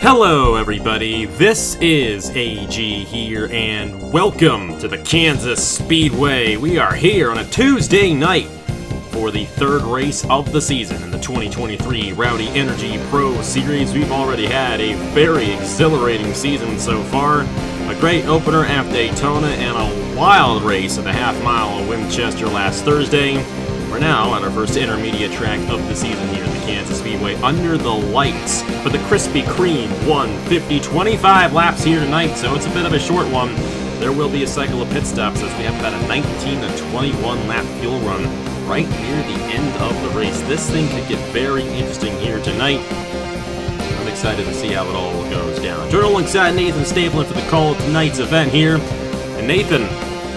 Hello everybody, this is AG here, and welcome to the Kansas Speedway. We are here on a Tuesday night for the third race of the season in the 2023 Rowdy Energy Pro Series. We've already had a very exhilarating season so far. A great opener at Daytona and a wild race at the half mile of Winchester last Thursday. We're now on our first intermediate track of the season here at the Kansas Speedway under the lights for the Krispy Kreme 150. 25 laps here tonight, so it's a bit of a short one. There will be a cycle of pit stops as we have about a 19 to 21 lap fuel run right near the end of the race. This thing could get very interesting here tonight. I'm excited to see how it all goes down. Joining alongside Nathan Stapleton for the call of tonight's event here. And Nathan,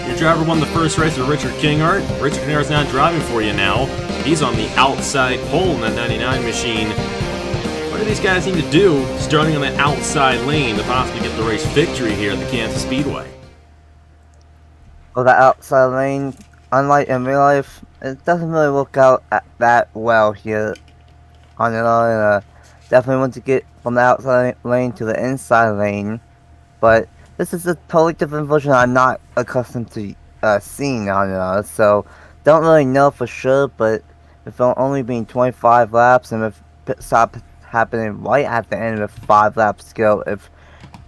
your driver won the first race with Richard Kingart. Richard Kingart's not driving for you now. He's on the outside pole in that 99 machine. What do these guys need to do starting on the outside lane to possibly get the race victory here at the Kansas Speedway? Well, the outside lane, unlike in real life, it doesn't really work out that well here on the line. Definitely want to get from the outside lane to the inside lane, but this is a totally different version I'm not accustomed to seeing on it, so don't really know for sure, but if it'll only being 25 laps and if pit stop happening right at the end of 5 laps to go, if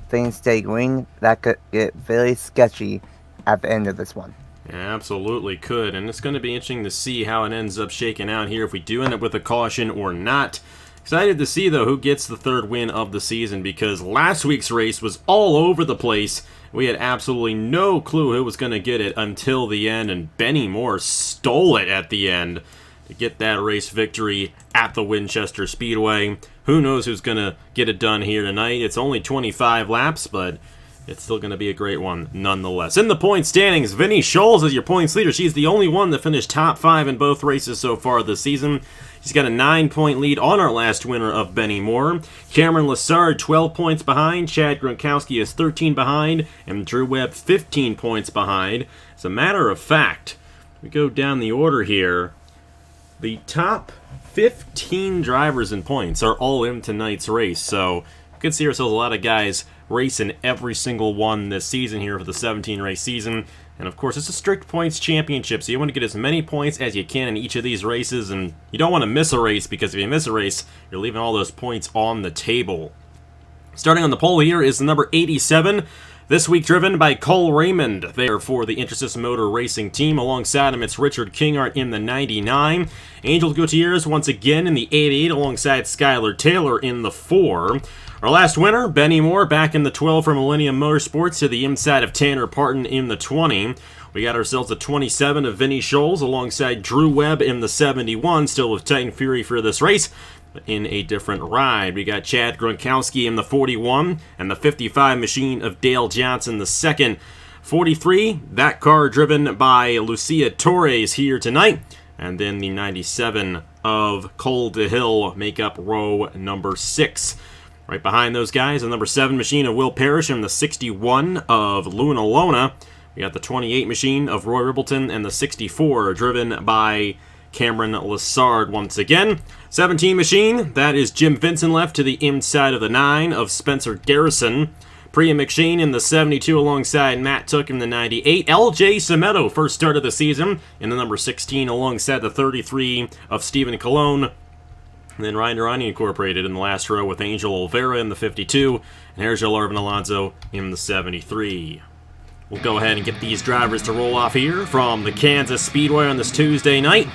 things stay green, that could get very sketchy at the end of this one. Yeah, absolutely could, and it's going to be interesting to see how it ends up shaking out here, if we do end up with a caution or not. Excited to see, though, who gets the third win of the season, because last week's race was all over the place. We had absolutely no clue who was going to get it until the end, and Benny Moore stole it at the end to get that race victory at the Winchester Speedway. Who knows who's going to get it done here tonight? It's only 25 laps, but it's still going to be a great one nonetheless. In the point standings, Vinnie Scholes is your points leader. She's the only one that finished top 5 in both races so far this season. She's got a 9-point lead on our last winner of Benny Moore. Cameron Lessard, 12 points behind. Chad Gronkowski is 13 behind. And Drew Webb, 15 points behind. As a matter of fact, we go down the order here. The top 15 drivers in points are all in tonight's race. So we could see ourselves a lot of guys racing every single one this season here for the 17-race season. And of course, it's a strict points championship, so you want to get as many points as you can in each of these races, and you don't want to miss a race, because if you miss a race, you're leaving all those points on the table. Starting on the pole here is the number 87, this week driven by Cole Raymond there for the Intersys Motor Racing team. Alongside him, it's Richard Kingart in the 99. Angel Gutierrez once again in the 88, alongside Skylar Taylor in the 4. Our last winner, Benny Moore, back in the 12 for Millennium Motorsports to the inside of Tanner Parton in the 20. We got ourselves a 27 of Vinnie Scholes alongside Drew Webb in the 71, still with Titan Fury for this race, but in a different ride. We got Chad Gronkowski in the 41 and the 55 machine of Dale Johnson the second. 43, that car driven by Lucia Torres here tonight. And then the 97 of Cole DeHill make up row number 6. Right behind those guys, the number 7 machine of Will Parrish and the 61 of Luna Lona. We got the 28 machine of Roy Ribbleton and the 64 driven by Cameron Lessard once again. 17 machine, that is Jim Vincent left to the inside of the 9 of Spencer Garrison. Priya McShane in the 72 alongside Matt Took in the 98. LJ Semedo, first start of the season, in the number 16 alongside the 33 of Stephen Colon. And then Ryan Durrani Incorporated in the last row with Angel Olvera in the 52 and Hergel Arvin Alonso in the 73. We'll go ahead and get these drivers to roll off here from the Kansas Speedway on this Tuesday night.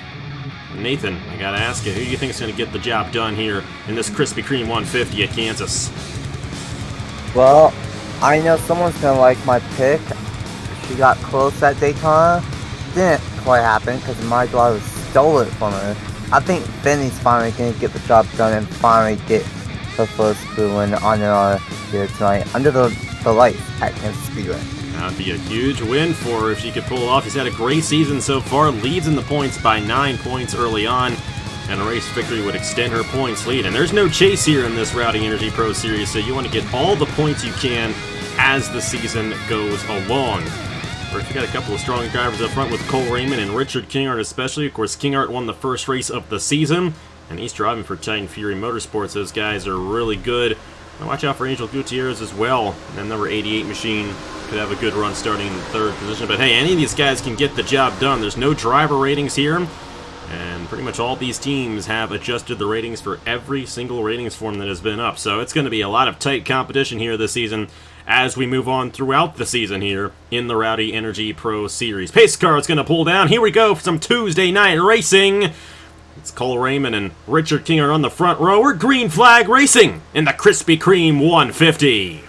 Nathan, I gotta ask you, who do you think is going to get the job done here in this Krispy Kreme 150 at Kansas? Well, I know someone's going to like my pick. She got close at Daytona. Didn't quite happen because my driver stole it from her. I think Vinny's finally going to get the job done and finally get her first crew win on the here tonight under the lights at Kansas Speedway. That would be a huge win for her if she could pull it off. She's had a great season so far, leads in the points by 9 points early on, and a race victory would extend her points lead. And there's no chase here in this Rowdy Energy Pro Series, so you want to get all the points you can as the season goes along. We've got a couple of strong drivers up front with Cole Raymond and Richard Kingart especially. Of course, Kingart won the first race of the season, and he's driving for Titan Fury Motorsports. Those guys are really good Now watch out for Angel Gutierrez as well. And then number 88 machine could have a good run starting in third position. But hey, any of these guys can get the job done. There's no driver ratings here. And pretty much all these teams have adjusted the ratings for every single ratings form that has been up. So it's going to be a lot of tight competition here this season as we move on throughout the season here in the Rowdy Energy Pro Series. Pace car is going to pull down. Here we go for some Tuesday night racing. It's Cole Raymond and Richard King are on the front row. We're green flag racing in the Krispy Kreme 150.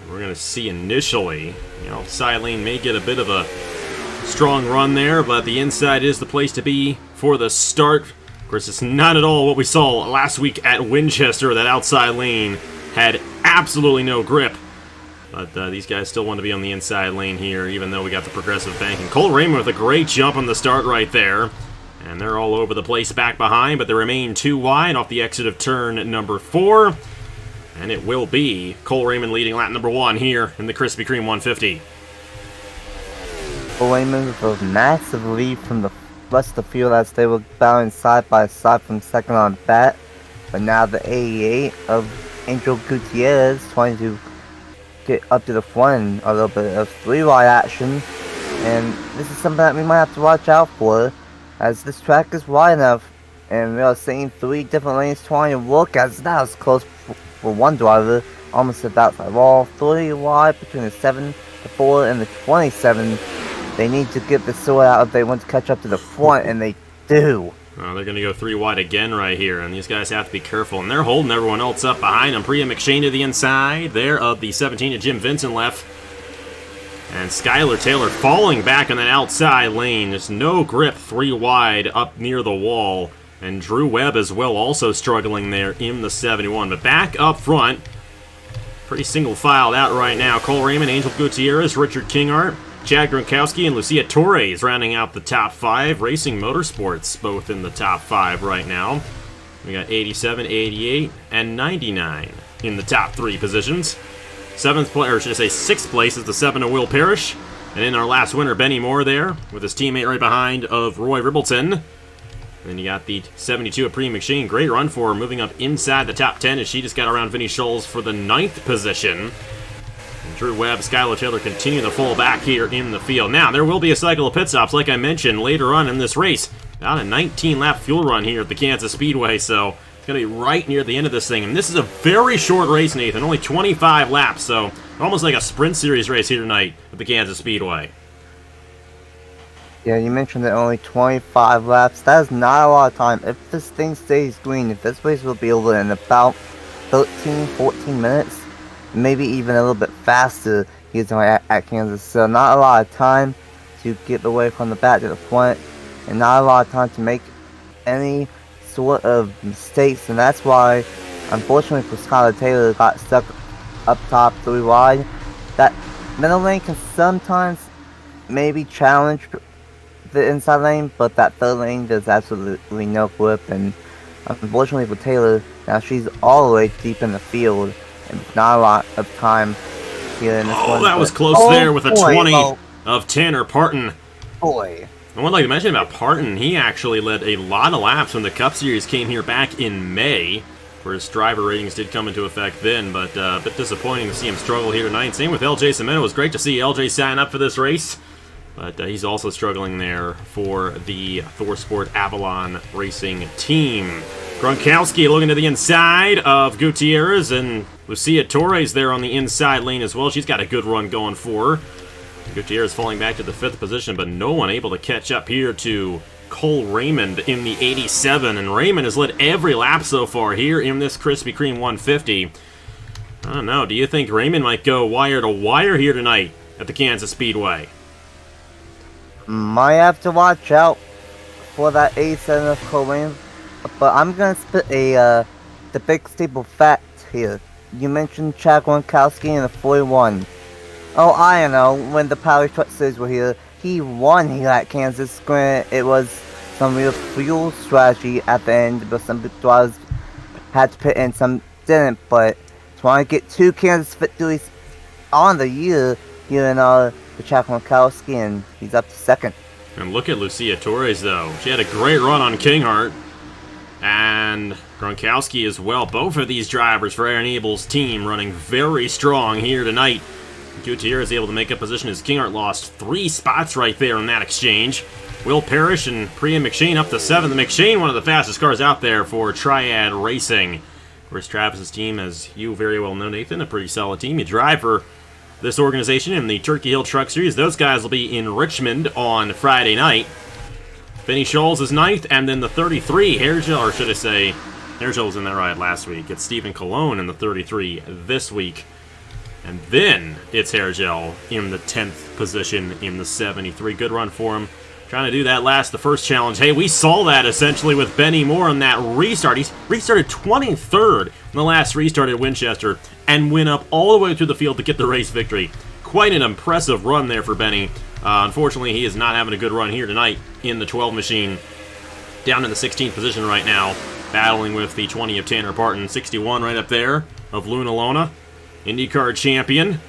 We're going to see initially, outside lane may get a bit of a strong run there, but the inside is the place to be for the start. Of course, it's not at all what we saw last week at Winchester. That outside lane had absolutely no grip. But these guys still want to be on the inside lane here, even though we got the progressive banking. Cole Raymond with a great jump on the start right there. And they're all over the place back behind, but they remain 2 wide off the exit of turn number 4. And it will be Cole Raymond leading lap number 1 here in the Krispy Kreme 150. Cole Raymond with a massive lead from the rest of the field as they were battling side by side from second on bat. But now the 88 of Angel Gutierrez trying to get up to the front, a little bit of 3 wide action. And this is something that we might have to watch out for, as this track is wide enough. And we are seeing 3 different lanes trying to work, as that was close for one driver, almost at the outside wall. 3 wide between the 7, the 4, and the 27. They need to get this sorted out if they want to catch up to the front, and they do. Oh, they're going to go 3 wide again right here, and these guys have to be careful. And they're holding everyone else up behind them. Priya McShane to the inside there of the 17 of Jim Vincent left. And Skylar Taylor falling back on that outside lane. There's no grip 3 wide up near the wall. And Drew Webb as well also struggling there in the 71. But back up front, pretty single filed out right now. Cole Raymond, Angel Gutierrez, Richard Kingart, Chad Gronkowski, and Lucia Torres rounding out the top 5. Racing Motorsports both in the top 5 right now. We got 87, 88, and 99 in the top 3 positions. 7th place, or should I say 6th place, is the 7 of Will Parrish. And in our last winner, Benny Moore there with his teammate right behind of Roy Ribbleton. And then you got the 72 of Priya McShane. Great run for her, moving up inside the top 10 as she just got around Vinnie Scholes for the 9th position. Drew Webb, Skylar Taylor continue to fall back here in the field. Now, there will be a cycle of pit stops, like I mentioned, later on in this race. About a 19-lap fuel run here at the Kansas Speedway, so it's going to be right near the end of this thing. And this is a very short race, Nathan, only 25 laps, so almost like a sprint series race here tonight at the Kansas Speedway. Yeah, you mentioned that only 25 laps. That is not a lot of time. If this thing stays green, if this race will be over in about 13, 14 minutes, maybe even a little bit faster here tonight at Kansas. So not a lot of time to get away from the back to the front, and not a lot of time to make any sort of mistakes. And that's why, unfortunately for Skylar Taylor, got stuck up top 3 wide. That middle lane can sometimes maybe challenge the inside lane, but that third lane there's absolutely no grip. And unfortunately for Taylor, now she's all the way deep in the field, and not a lot of time here in this one. Oh, that was close there with a 20 of Tanner Parton. Boy. And what I'd like to mention about Parton, he actually led a lot of laps when the Cup Series came here back in May, where his driver ratings did come into effect then, but a bit disappointing to see him struggle here tonight. Same with LJ Cimento. It was great to see LJ sign up for this race, but he's also struggling there for the ThorSport Avalon Racing team. Gronkowski looking to the inside of Gutierrez, and Lucia Torres there on the inside lane as well. She's got a good run going for her. Gutierrez falling back to the 5th position, but no one able to catch up here to Cole Raymond in the 87. And Raymond has led every lap so far here in this Krispy Kreme 150. I don't know. Do you think Raymond might go wire to wire here tonight at the Kansas Speedway? Might have to watch out for that 87 of Cole Raymond. But I'm going to spit the big staple fact here. You mentioned Chad Gronkowski in the 41. Oh, I don't know, when the Power Truck Series were here, he won here at Kansas. Granted, it was some real fuel strategy at the end, but some drivers had to pit in, some didn't. But trying to get 2 Kansas victories on the year here in the Chad Gronkowski, and he's up to 2nd. And look at Lucia Torres, though. She had a great run on Kinghart. And Gronkowski as well. Both of these drivers for Aaron Abel's team running very strong here tonight. Gutierrez able to make up position as Kinghart lost 3 spots right there in that exchange. Will Parrish and Priya McShane up to 7th. McShane, one of the fastest cars out there for Triad Racing. Of course, Travis's team, as you very well know, Nathan, a pretty solid team. You drive for this organization in the Turkey Hill Truck Series. Those guys will be in Richmond on Friday night. Vinny Scholes is 9th, and then the 33, Hairgel, or should I say, Hairgel was in that ride last week. It's Stephen Colon in the 33 this week. And then it's Hairgel in the 10th position in the 73. Good run for him. Trying to do that the first challenge. Hey, we saw that essentially with Benny Moore on that restart. He's restarted 23rd in the last restart at Winchester and went up all the way through the field to get the race victory. Quite an impressive run there for Benny. Unfortunately, he is not having a good run here tonight in the 12 machine. Down in the 16th position right now, battling with the 20 of Tanner Parton. 61 right up there of Luna Lona. IndyCar champion.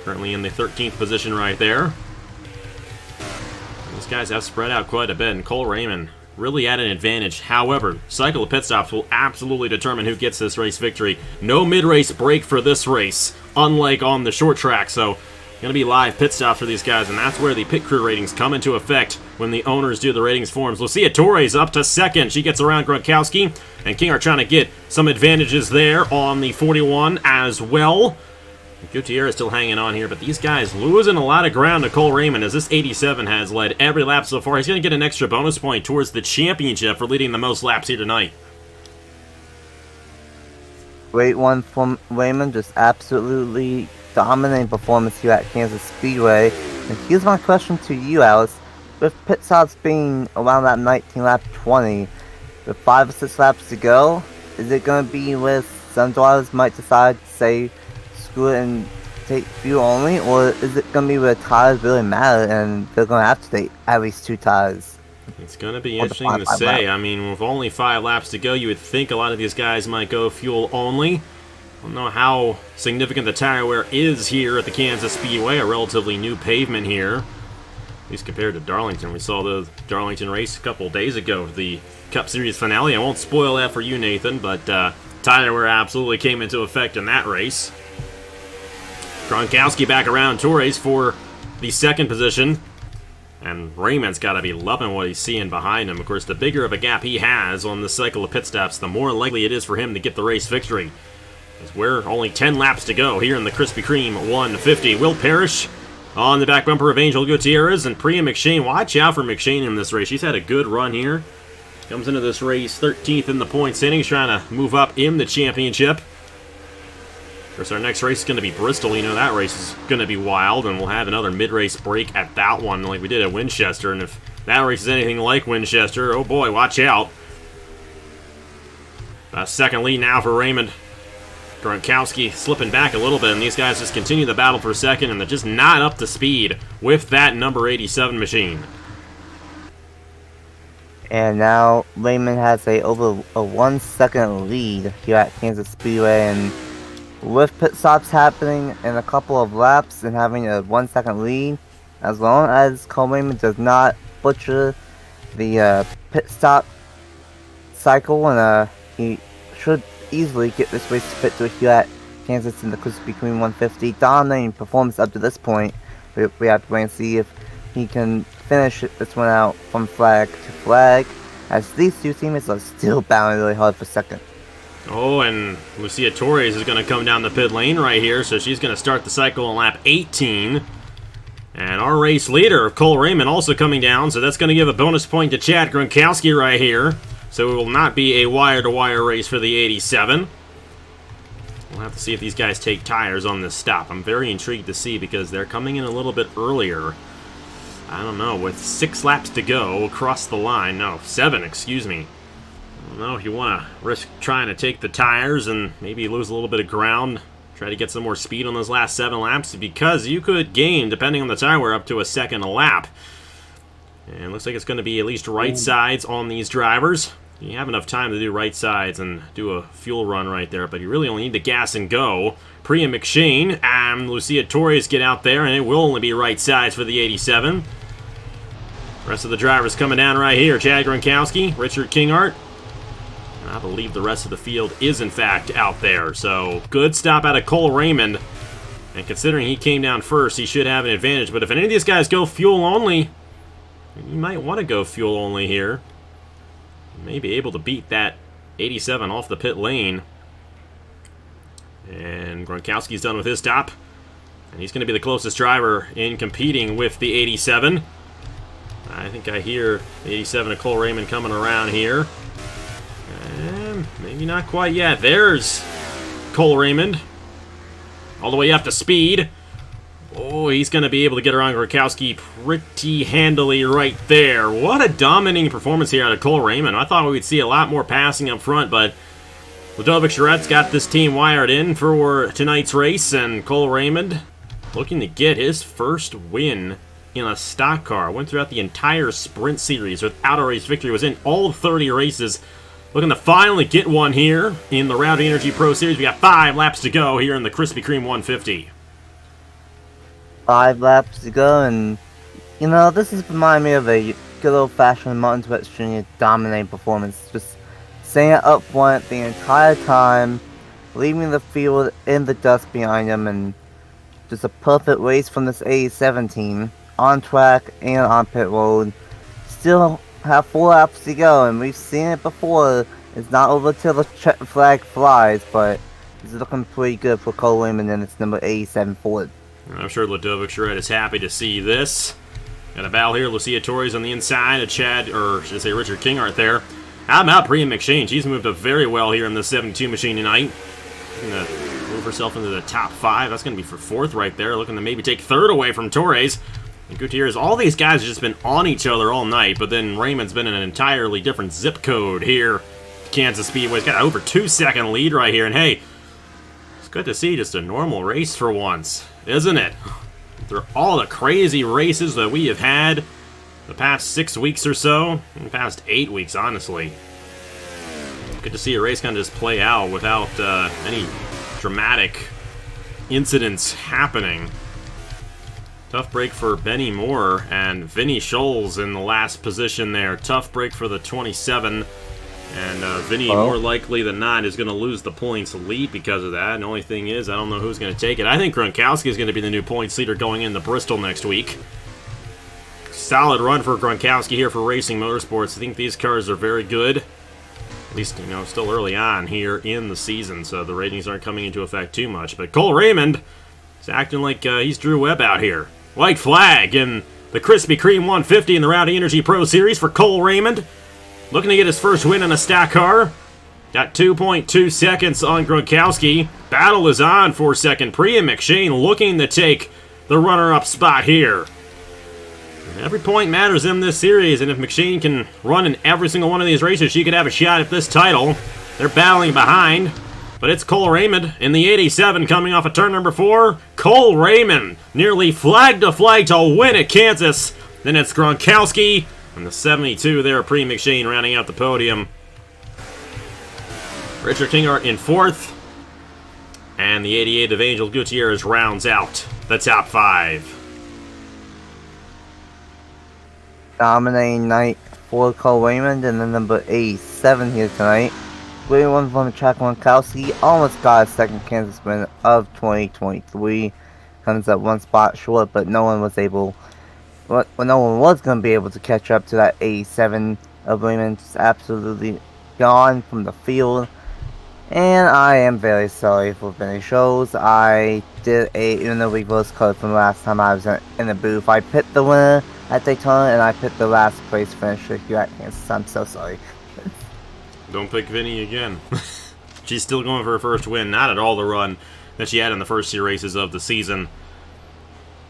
Currently in the 13th position right there. These guys have spread out quite a bit, and Cole Raymond really at an advantage. However, cycle of pit stops will absolutely determine who gets this race victory. No mid-race break for this race, unlike on the short track, so going to be live pit stops for these guys, and that's where the pit crew ratings come into effect when the owners do the ratings forms. Lucia Torres up to 2nd. She gets around Gronkowski, and King are trying to get some advantages there on the 41 as well. Gutierrez still hanging on here, but these guys losing a lot of ground to Cole Raymond as this 87 has led every lap so far. He's going to get an extra bonus point towards the championship for leading the most laps here tonight. Great one from Raymond, just absolutely dominating performance here at Kansas Speedway. And here's my question to you, Alice. With pit stops being around that 19 lap 20, with 5 or 6 laps to go, is it going to be with some drivers might decide to say screw it and take fuel only, or is it going to be where tires really matter and they're going to have to take at least 2 tires? It's going to be interesting to say. I mean, with only 5 laps to go, you would think a lot of these guys might go fuel only. I don't know how significant the tire wear is here at the Kansas Speedway, a relatively new pavement here, at least compared to Darlington. We saw the Darlington race a couple days ago, the Cup Series finale. I won't spoil that for you, Nathan, but tire wear absolutely came into effect in that race. Gronkowski back around Torres for the 2nd position. And Raymond's got to be loving what he's seeing behind him. Of course, the bigger of a gap he has on the cycle of pit stops, the more likely it is for him to get the race victory. As we're only 10 laps to go here in the Krispy Kreme 150. Will Parrish on the back bumper of Angel Gutierrez, and Priya McShane. Watch out for McShane in this race. She's had a good run here. Comes into this race 13th in the points standings, trying to move up in the championship. Of course, our next race is going to be Bristol. You know that race is going to be wild, and we'll have another mid-race break at that one like we did at Winchester. And if that race is anything like Winchester, oh boy, watch out. A 2nd lead now for Raymond. Gronkowski slipping back a little bit, and these guys just continue the battle for 2nd, and they're just not up to speed with that number 87 machine. And now Raymond has over a 1 second lead here at Kansas Speedway, and with pit stops happening in a couple of laps and having a 1 second lead, as long as Cole Raymond does not butcher the pit stop cycle, and he should easily get this race to pit to here at Kansas in the Krispy Kreme 150. Dominating performance up to this point. We have to wait and see if he can finish this one out from flag to flag, as these two teammates are still battling really hard for 2nd. Oh, and Lucia Torres is going to come down the pit lane right here, so she's going to start the cycle on lap 18. And our race leader, Cole Raymond, also coming down, so that's going to give a bonus point to Chad Gronkowski right here. So it will not be a wire-to-wire race for the 87. We'll have to see if these guys take tires on this stop. I'm very intrigued to see because they're coming in a little bit earlier. I don't know, with 6 laps to go across the line. No, 7, excuse me. I don't know if you want to risk trying to take the tires and maybe lose a little bit of ground. Try to get some more speed on those last 7 laps, because you could gain, depending on the tire wear, up to a 2nd a lap. And it looks like it's going to be at least right sides on these drivers. You have enough time to do right sides and do a fuel run right there, but you really only need to gas and go. Priya McShane and Lucia Torres get out there, and it will only be right sides for the 87. Rest of the drivers coming down right here. Chad Gronkowski, Richard Kingart. I believe the rest of the field is, in fact, out there. So, good stop out of Cole Raymond. And considering he came down first, he should have an advantage. But if any of these guys go fuel only, you might want to go fuel only here. You may be able to beat that 87 off the pit lane. And Gronkowski's done with his stop. And he's going to be the closest driver in competing with the 87. I think I hear the 87 of Cole Raymond coming around here. And maybe not quite yet. There's Cole Raymond. All the way up to speed. Oh, he's going to be able to get around Gronkowski pretty handily right there. What a dominating performance here out of Cole Raymond. I thought we would see a lot more passing up front, but Ludovic Charette's got this team wired in for tonight's race, and Cole Raymond looking to get his first win in a stock car. Went throughout the entire sprint series without a race victory. Was in all 30 races. Looking to finally get one here in the Rowdy Energy Pro Series. We got 5 laps to go here in the Krispy Kreme 150. 5 laps to go, and you know, this is reminding me of a good old-fashioned Martin Truex Jr. dominating performance. Just staying up front the entire time, leaving the field in the dust behind him, and just a perfect race from this 87 team. On track and on pit road. Still have 4 laps to go, and we've seen it before. It's not over till the check flag flies, but it's looking pretty good for Cole Raymond and its number 87 Ford. I'm sure Ludovic Charette is happy to see this. Got a battle here. Lucia Torres on the inside. A Chad, or should I say Richard Kingart there. How about Priya McShane? She's moved up very well here in the 72 machine tonight. Going to move herself into the top 5. That's going to be for 4th right there. Looking to maybe take 3rd away from Torres. And Gutierrez, all these guys have just been on each other all night, but then Raymond's been in an entirely different zip code here. Kansas Speedway's got an over 2-second lead right here, and hey, it's good to see just a normal race for once, isn't it? Through all the crazy races that we have had the past 6 weeks or so, in the past 8 weeks, honestly. Good to see a race kind of just play out without any dramatic incidents happening. Tough break for Benny Moore and Vinny Scholes in the last position there. Tough break for the 27. And Vinny, more likely than not, is going to lose the points lead because of that. And the only thing is, I don't know who's going to take it. I think Gronkowski is going to be the new points leader going into Bristol next week. Solid run for Gronkowski here for Racing Motorsports. I think these cars are very good. At least, you know, still early on here in the season, so the ratings aren't coming into effect too much. But Cole Raymond is acting like he's Drew Webb out here. White flag in the Krispy Kreme 150 in the Rowdy Energy Pro Series for Cole Raymond. Looking to get his first win in a stock car. Got 2.2 seconds on Gronkowski. Battle is on for second. Priya McShane looking to take the runner-up spot here. Every point matters in this series, and if McShane can run in every single one of these races, she could have a shot at this title. They're battling behind. But it's Cole Raymond in the 87 coming off of turn number 4. Cole Raymond nearly flag to flag to win at Kansas. Then it's Gronkowski and the 72 there, Priya McShane rounding out the podium. Richard Kingart in 4th. And the 88 of Angel Gutierrez rounds out the top 5. Dominating night for Cole Raymond and the number 87 here tonight. Great one from the track. Gronkowski almost got a second Kansas win of 2023. Comes up 1 spot short, but no one was able. Well, no one was going to be able to catch up to that 87 of Raymond. Just absolutely gone from the field. And I am very sorry for Vinny Scholes. I did even though reverse code from last time I was in the booth. I picked the winner at Daytona and I picked the last place finisher here at Kansas. I'm so sorry. Don't pick Vinny again. She's still going for her first win. Not at all the run that she had in the first 2 races of the season.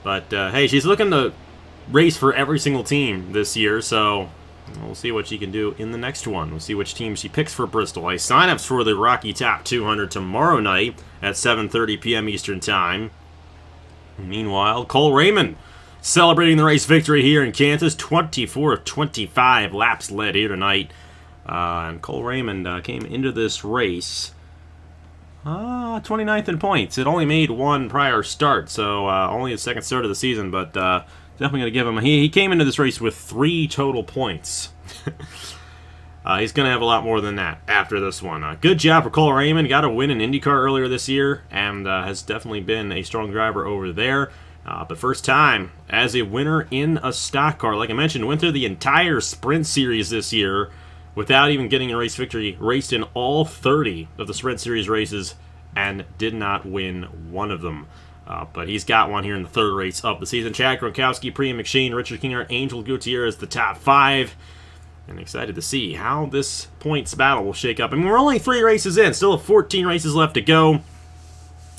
But, hey, she's looking to race for every single team this year, so we'll see what she can do in the next one. We'll see which team she picks for Bristol. Sign-ups for the Rocky Top 200 tomorrow night at 7:30 p.m. Eastern Time. Meanwhile, Cole Raymond celebrating the race victory here in Kansas. 24 of 25 laps led here tonight. And Cole Raymond came into this race 29th in points. It only made 1 prior start, so only his second start of the season, but Definitely going to give him he came into this race with 3 total points. He's going to have a lot more than that after this one. Good job for Cole Raymond. Got a win in IndyCar earlier this year and has definitely been a strong driver over there. But first time as a winner in a stock car. Like I mentioned, went through the entire Sprint Series this year without even getting a race victory. Raced in all 30 of the Sprint Series races and did not win one of them. But he's got one here in the 3rd race of the season. Chad Gronkowski, Priya McShane, Richard Kingart, Angel Gutierrez, the top 5. And excited to see how this points battle will shake up. I mean, we're only 3 races in. Still have 14 races left to go.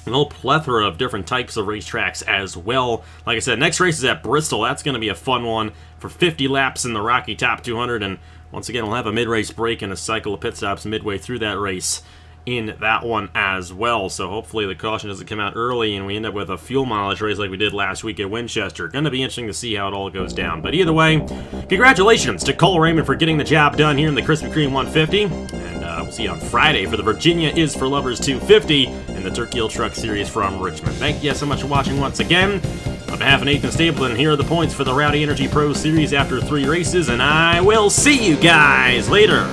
An whole plethora of different types of racetracks as well. Like I said, next race is at Bristol. That's going to be a fun one for 50 laps in the Rocky Top 200. And once again, we'll have a mid-race break and a cycle of pit stops midway through that race in that one as well. So hopefully the caution doesn't come out early and we end up with a fuel mileage race like we did last week at Winchester. Going to be interesting to see how it all goes down. But either way, congratulations to Cole Raymond for getting the job done here in the Krispy Kreme 150. And we'll see you on Friday for the Virginia is for Lovers 250 and the Turkey Hill Truck Series from Richmond. Thank you so much for watching once again. On behalf of Nathan Stapleton, here are the points for the Rowdy Energy Pro Series after 3 races, and I will see you guys later.